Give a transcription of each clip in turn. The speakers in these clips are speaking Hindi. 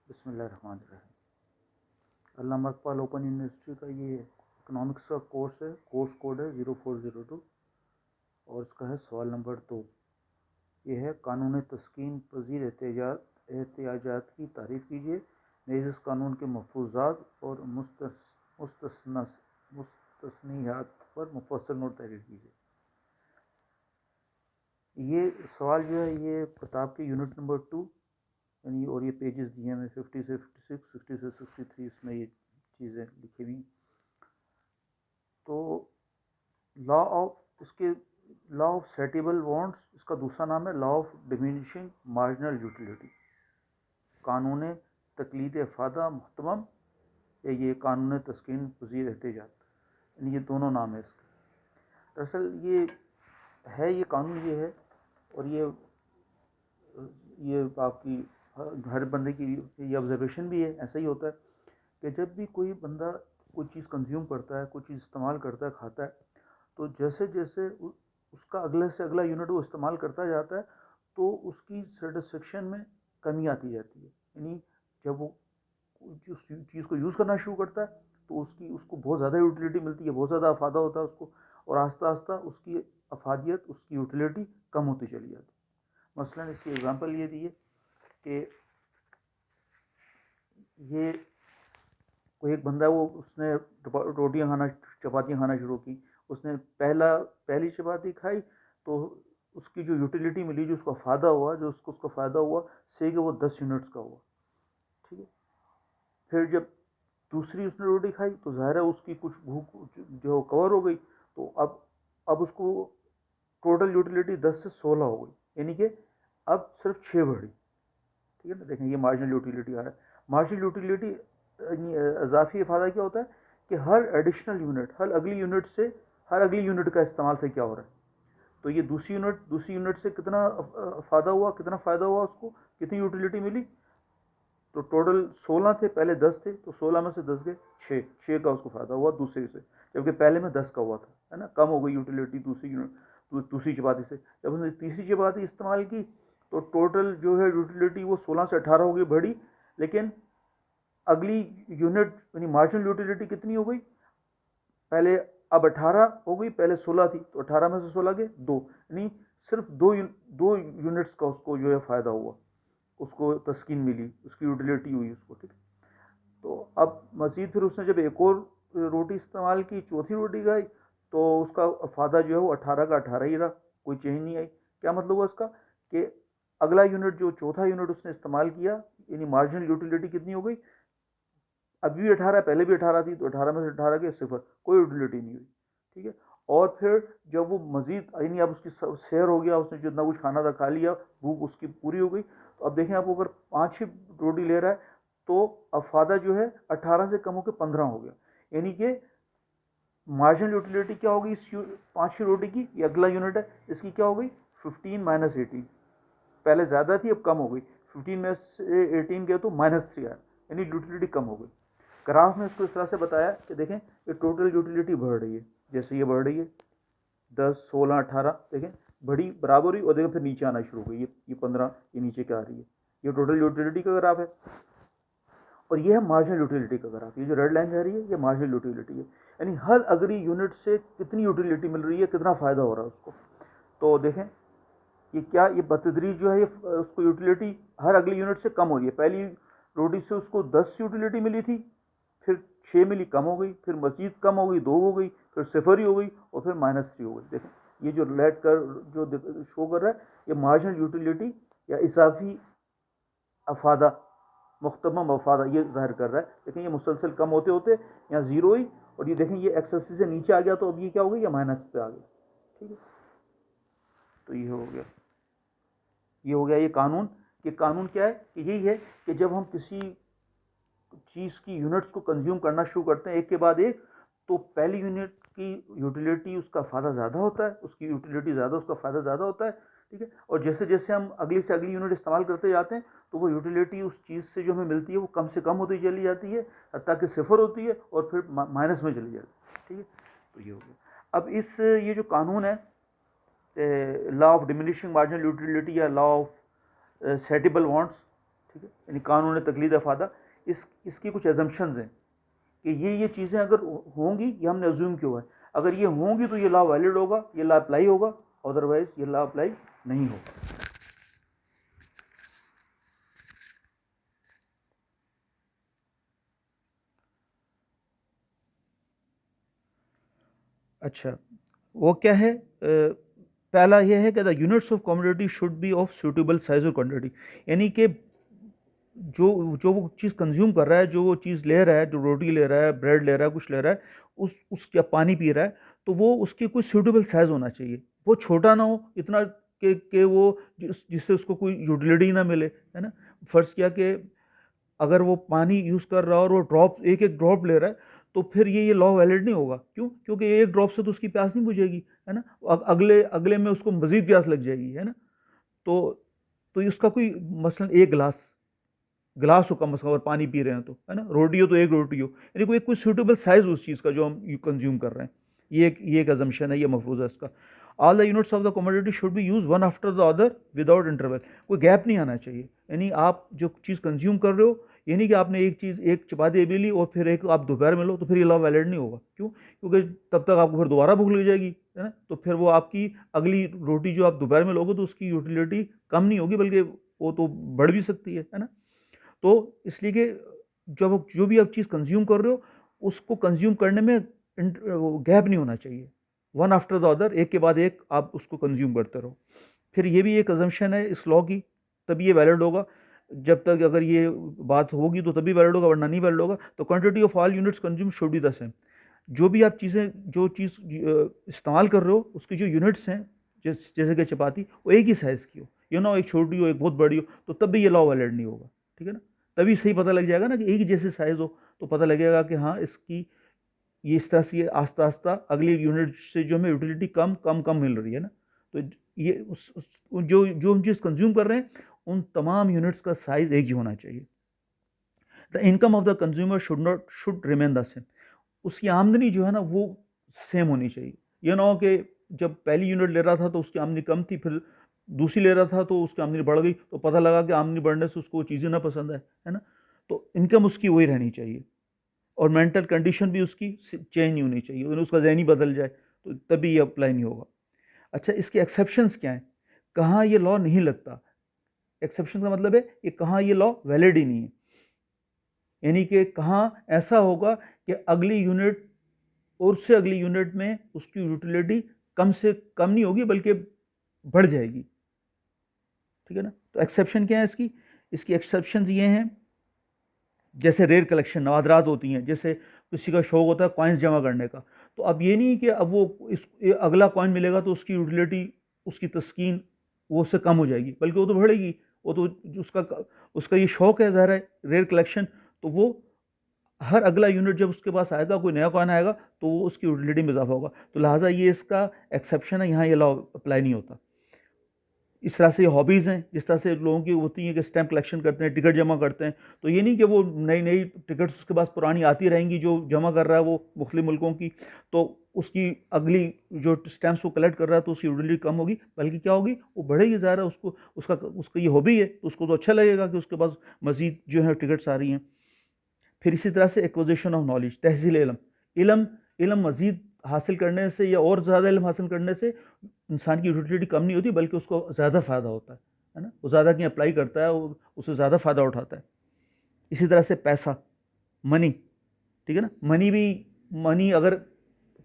बिस्मिल्लाहिर्रहमानिर्रहीम। अल्लामा इकबाल ओपन यूनिवर्सिटी का ये इकनॉमिक्स का कोर्स है, कोर्स कोड है 0402 और इसका है सवाल नंबर 2। ये है कानून तस्कीन पजीर एहतियाजात की तारीफ़ कीजिए, नेज़ इस कानून के महफूजात और मुस्तस्नियात पर मुफस्सल नोट तहरीर कीजिए। ये सवाल जो है ये किताब के यूनिट नंबर 2 यानी, और ये पेजेस दिए हैं 50 से 56, 60 से 63, इसमें ये चीज़ें लिखी हुई। तो लॉ ऑफ इसके लॉ ऑफ सेटेबल बॉन्ड्स, इसका दूसरा नाम है law of diminishing marginal utility, कानून तकलीद फ़ादा मुहतमम या ये कानून तस्कीन पजीर एहतियाजात, यानी ये दोनों नाम है इसके। दरअसल ये कानून ये है, और ये आपकी हर बंदे की ये ऑब्जर्वेशन भी है, ऐसा ही होता है कि जब भी कोई बंदा कोई चीज़ कंज्यूम करता है, कोई चीज़ इस्तेमाल करता है, खाता है, तो जैसे जैसे उसका अगले से अगला यूनिट वो इस्तेमाल करता जाता है तो उसकी सेटिस्फेक्शन में कमी आती जाती है। यानी जब वो जिस चीज़ को यूज़ करना शुरू करता है तो उसको बहुत ज़्यादा यूटिलिटी मिलती है, बहुत ज़्यादा अफादा होता है उसको, और आहिस्ता आहिस्ता उसकी अफादियत, उसकी यूटिलिटी कम होती चली जाती है। मसलन इसकी एग्जांपल ये दी है कि ये कोई एक बंदा, वो उसने रोटियां खाना, चपातियाँ खाना शुरू की। उसने पहली चपाती खाई तो उसकी जो यूटिलिटी मिली, जो उसका फ़ायदा हुआ, उसका फ़ायदा हुआ से कि वो 10 यूनिट्स का हुआ। ठीक है। फिर जब दूसरी उसने रोटी खाई तो ज़ाहिर है उसकी कुछ भूख जो कवर हो गई, तो अब उसको टोटल यूटिलिटी 10 से 16 हो गई, यानी कि अब सिर्फ 6 बढ़ी। ठीक है ना। देखें ये मार्जिनल यूटिलिटी आ रहा है। मार्जिनल यूटिलिटी इजाफी फ़ायदा क्या होता है कि हर एडिशनल यूनिट, हर अगली यूनिट का इस्तेमाल से क्या हो रहा है। तो ये दूसरी यूनिट से कितना फ़ायदा हुआ, कितना फ़ायदा हुआ, उसको कितनी यूटिलिटी मिली। तो टोटल 16 थे, पहले 10 थे, तो 16 में से 10 गए 6 का उसको फ़ायदा हुआ दूसरे से, जबकि पहले में 10 का हुआ था, है ना। कम हो गई यूटिलिटी दूसरी चपाती से। जब उसने तीसरी चपाती इस्तेमाल की तो टोटल जो है यूटिलिटी वो 16 से 18 हो गई, बढ़ी। लेकिन अगली यूनिट यानी मार्जिनल यूटिलिटी कितनी हो गई, पहले अब 18 हो गई, पहले 16 थी, तो 18 में से 16 के 2, यानी सिर्फ दो यूनिट्स का उसको जो है फ़ायदा हुआ, उसको तस्कीन मिली, उसकी यूटिलिटी हुई उसको। ठीक। तो अब मज़ीद फिर उसने जब एक और रोटी इस्तेमाल की, चौथी रोटी खाई, तो उसका फ़ायदा जो है वो 18 का 18 ही रहा, कोई चेंज नहीं आई। क्या मतलब हुआ इसका कि अगला यूनिट, जो चौथा यूनिट उसने इस्तेमाल किया, यानी मार्जिनल यूटिलिटी कितनी हो गई, अभी भी 18, पहले भी 18 थी, तो 18 में से 18 के 0, कोई यूटिलिटी नहीं हुई। ठीक है। और फिर जब वो मजीद, यानी अब उसकी शेयर हो गया, उसने जितना कुछ खाना था खा लिया, भूख उसकी पूरी हो गई। तो अब देखें, आप अगर 5-6 रोटी ले रहा है तो अफादा जो है 18 से कम होकर 15 हो गया, यानी कि मार्जिनल यूटिलिटी क्या होगी इस 5-6 रोटी की, ये अगला यूनिट है, इसकी क्या हो गई 15 माइनस 18। पहले ज़्यादा थी, अब कम हो गई, 15 में से 18 गया तो -3 आया, यानी यूटिलिटी कम हो गई। ग्राफ में इसको इस तरह से बताया कि देखें ये टोटल यूटिलिटी बढ़ रही है, जैसे ये बढ़ रही है 10, 16, 18, देखें बड़ी बराबर हुई, और देखें फिर नीचे आना शुरू हो गई, ये 15, ये नीचे क्या आ रही है, ये टोटल यूटिलिटी का ग्राफ है। और ये है मार्जिनल यूटिलिटी का ग्राफ, ये जो रेड लाइन जा रही है ये मार्जिनल यूटिलिटी है, यानी हर अगली यूनिट से कितनी यूटिलिटी मिल रही है, कितना फ़ायदा हो रहा है उसको। तो देखें ये बतदरीज जो है ये उसको यूटिलिटी हर अगली यूनिट से कम हो रही है। पहली रोटी से उसको 10 यूटिलिटी मिली थी, फिर 6 मिली, कम हो गई, फिर मजीद कम हो गई, 2 हो गई, फिर 0 ही हो गई, और फिर -3 हो गई। देखें ये जो रेड कर जो शो कर रहा है ये मार्जिनल यूटिलिटी या इजाफी अफादा, मुख्तमम अफादा, ये जाहिर कर रहा है। लेकिन ये मुसलसल कम होते होते यहाँ 0 ही, और ये देखें ये एक्स एक्सिस से नीचे आ गया, तो अब ये क्या हो गई, ये माइनस पे आ गया। ठीक है। तो ये हो गया ये कानून। कि कानून क्या है कि यही है कि जब हम किसी चीज़ की यूनिट्स को कंज्यूम करना शुरू करते हैं एक के बाद एक, तो पहली यूनिट की यूटिलिटी, उसका फ़ायदा ज़्यादा होता है, उसकी यूटिलिटी ज़्यादा, उसका फ़ायदा ज़्यादा होता है। ठीक है। और जैसे जैसे हम अगली से अगली यूनिट इस्तेमाल करते जाते हैं तो वो यूटिलिटी उस चीज़ से जो हमें मिलती है वो कम से कम होती चली जाती है, हत्ता कि 0 होती है, और फिर माइनस में चली जाती है। ठीक है। तो ये हो गया। अब ये जो कानून है law of diminishing marginal utility या लॉ ऑफ सेटिबल वांट्स, ठीक है, यानी कानून तकलीद अफादा, इसकी कुछ एजम्पशंस हैं कि ये चीज़ें अगर होंगी, ये हमने अज्यूम क्यों है, अगर ये होंगी तो ये लॉ वैलिड होगा, ये लॉ अप्लाई होगा, अदरवाइज ये लॉ अप्लाई नहीं होगा। अच्छा, वो क्या है, पहला ये है कि the units of commodity should be of suitable size और क्वांटिटी, यानी कि जो वो चीज़ कंज्यूम कर रहा है, जो वो चीज़ ले रहा है, जो रोटी ले रहा है, ब्रेड ले रहा है, कुछ ले रहा है, उसका पानी पी रहा है, तो वो उसकी कोई सूटेबल साइज़ होना चाहिए, वो छोटा ना हो इतना कि वो जिससे उसको कोई यूटिलिटी ना मिले, है ना। फ़र्ज़ किया कि अगर वो पानी यूज़ कर रहा है और वो ड्रॉप एक एक ड्रॉप ले रहा है, तो फिर ये लॉ वैलिड नहीं होगा। क्यों? क्योंकि एक ड्रॉप से तो उसकी प्यास नहीं बुझेगी, है ना। अगले अगले में उसको मज़ीद प्यास लग जाएगी, है ना। तो इसका कोई मसलन एक गिलास हो कम अज़ कम, अगर पानी पी रहे हैं तो, है ना। रोटी हो तो एक रोटी हो, यानी कोई सूटेबल साइज़ उस चीज़ का जो हम कंज्यूम कर रहे हैं। ये एक अजम्पशन है, ये मफरूज़ है इसका। All the units of the commodity should be use one after the other without interval, कोई गैप नहीं आना चाहिए। यानी आप जो चीज़ कंज्यूम कर रहे हो, ये नहीं कि आपने एक चपाती अभी ली और फिर एक आप दोपहर में लो, तो फिर ये लॉ वैलिड नहीं होगा। क्यों? क्योंकि तब तक आपको फिर दोबारा भूख लग जाएगी, है ना। तो फिर वो आपकी अगली रोटी जो आप दोपहर में लोगे तो उसकी यूटिलिटी कम नहीं होगी, बल्कि वो तो बढ़ भी सकती है ना। तो इसलिए कि जब जो भी आप चीज़ कंज्यूम कर रहे हो, उसको कंज्यूम करने में गैप नहीं होना चाहिए, वन आफ्टर द अदर, एक के बाद एक आप उसको कंज्यूम करते रहो। फिर ये भी एक अजम्पशन है इस लॉ की, तभी ये वैलिड होगा। जब तक अगर ये बात होगी तो तभी वैलिड होगा, वरना नहीं वैलिड होगा। तो quantity of all units consume should be the same, जो भी आप जो चीज़ इस्तेमाल कर रहे हो, उसकी जो यूनिट्स हैं, जैसे कि चपाती, वो एक ही साइज़ की हो, यू नो, एक छोटी हो एक बहुत बड़ी हो, तो तब भी ये लॉ वैलिड नहीं होगा, ठीक है ना। तभी सही पता लग जाएगा ना कि एक ही जैसे साइज़ हो, तो पता लगेगा कि हाँ, इसकी ये इस तरह से ये आस्ता आस्ता अगली यूनिट से जो हमें यूटिलिटी कम कम कम मिल रही है ना। तो ये जो हम चीज़ कंज्यूम कर रहे हैं, उन तमाम यूनिट्स का साइज़ एक ही होना चाहिए। The income of the consumer should remain the same, उसकी आमदनी जो है ना वो सेम होनी चाहिए। ये ना हो कि जब पहली यूनिट ले रहा था तो उसकी आमदनी कम थी, फिर दूसरी ले रहा था तो उसकी आमदनी बढ़ गई, तो पता लगा कि आमदनी बढ़ने से उसको चीज़ें ना पसंद है ना। तो इनकम उसकी वही रहनी चाहिए, और मेंटल कंडीशन भी उसकी चेंज नहीं होनी चाहिए, उसका ज़हनी बदल जाए तो तभी ये अप्लाई नहीं होगा। अच्छा, इसके एक्सेप्शंस क्या हैं, कहाँ ये लॉ नहीं लगता। एक्सेप्शन का मतलब है कि कहाँ ये लॉ वैलिड ही नहीं है, यानी कि कहाँ ऐसा होगा कि अगली यूनिट और उससे अगली यूनिट में उसकी यूटिलिटी कम से कम नहीं होगी, बल्कि बढ़ जाएगी, ठीक है ना। तो एक्सेप्शन क्या है इसकी एक्सेप्शंस ये हैं, जैसे रेयर कलेक्शन, नवादरात होती हैं, जैसे किसी का शौक होता है कॉइन्स जमा करने का, तो अब ये नहीं कि अब वो अगला कॉइन मिलेगा तो उसकी यूटिलिटी, उसकी तस्कीन वो उससे कम हो जाएगी, बल्कि वो तो बढ़ेगी। वो तो उसका ये शौक है, ज़ाहिर है, रेयर कलेक्शन, तो वो हर अगला यूनिट जब उसके पास आएगा, कोई नया कॉइन आएगा, तो वो उसकी यूटिलिटी में इजाफा होगा। तो लिहाजा ये इसका एक्सेप्शन है, यहाँ ये लॉ अप्लाई नहीं होता। इस तरह से हॉबीज़ हैं, जिस तरह से लोगों की होती हैं कि स्टैम्प कलेक्शन करते हैं, टिकट जमा करते हैं, तो ये नहीं कि वो नई नई टिकट्स उसके पास पुरानी आती रहेंगी, जो जमा कर रहा है वो मुख्तलिफ मुल्कों की, तो उसकी अगली जो स्टैम्प्स वो कलेक्ट कर रहा है तो उसकी यूटिलिटी कम होगी, बल्कि क्या होगी, वो बढ़ेगी। ज़ाहिर है, उसका ये हॉबी है, तो उसको तो अच्छा लगेगा कि उसके पास मज़ीद जो है टिकट्स आ रही हैं। फिर इसी तरह से एक्विजिशन ऑफ नॉलेज, तहसील इल्म मज़ीद हासिल करने से या और ज़्यादा इल्म हासिल करने से इंसान की यूटिलिटी कम नहीं होती, बल्कि उसको ज़्यादा फ़ायदा होता है ना। वो ज़्यादा कहीं अप्लाई करता है, वो उससे ज़्यादा फ़ायदा उठाता है। इसी तरह से पैसा, मनी, ठीक है ना। मनी अगर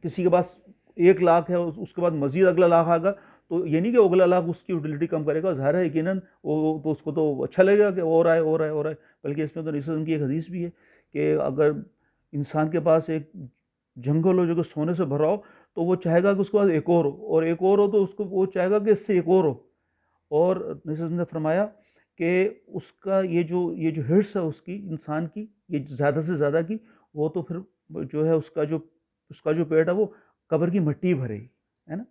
किसी के पास 1 लाख है, उसके बाद मज़ीद अगला लाख आएगा, तो ये नहीं कि अगला लाख उसकी यूटिलिटी कम करेगा। ज़ाहिर है यकीनन वो तो उसको तो अच्छा लगेगा कि और आए और आए और आए। बल्कि इसमें तो रसूल की एक हदीस भी है कि अगर इंसान के पास एक जंगल हो जो कि सोने से भरा हो, तो वो चाहेगा कि उसके पास एक और हो, और एक और हो तो उसको वो चाहेगा कि इससे एक और हो। और रसूल ने फरमाया कि उसका ये जो हिर्स है उसकी, इंसान की, ये ज़्यादा से ज़्यादा की, वो तो फिर जो है उसका जो पेट है वो कब्र की मिट्टी भरेगी, है ना।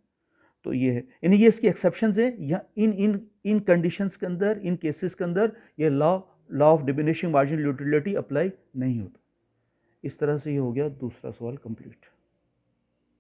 तो ये है, यानी ये इसकी एक्सेप्शंस है। या इन कंडीशंस के अंदर, इन केसेस के अंदर ये law of diminishing marginal utility apply नहीं होता। इस तरह से ये हो गया दूसरा सवाल कंप्लीट।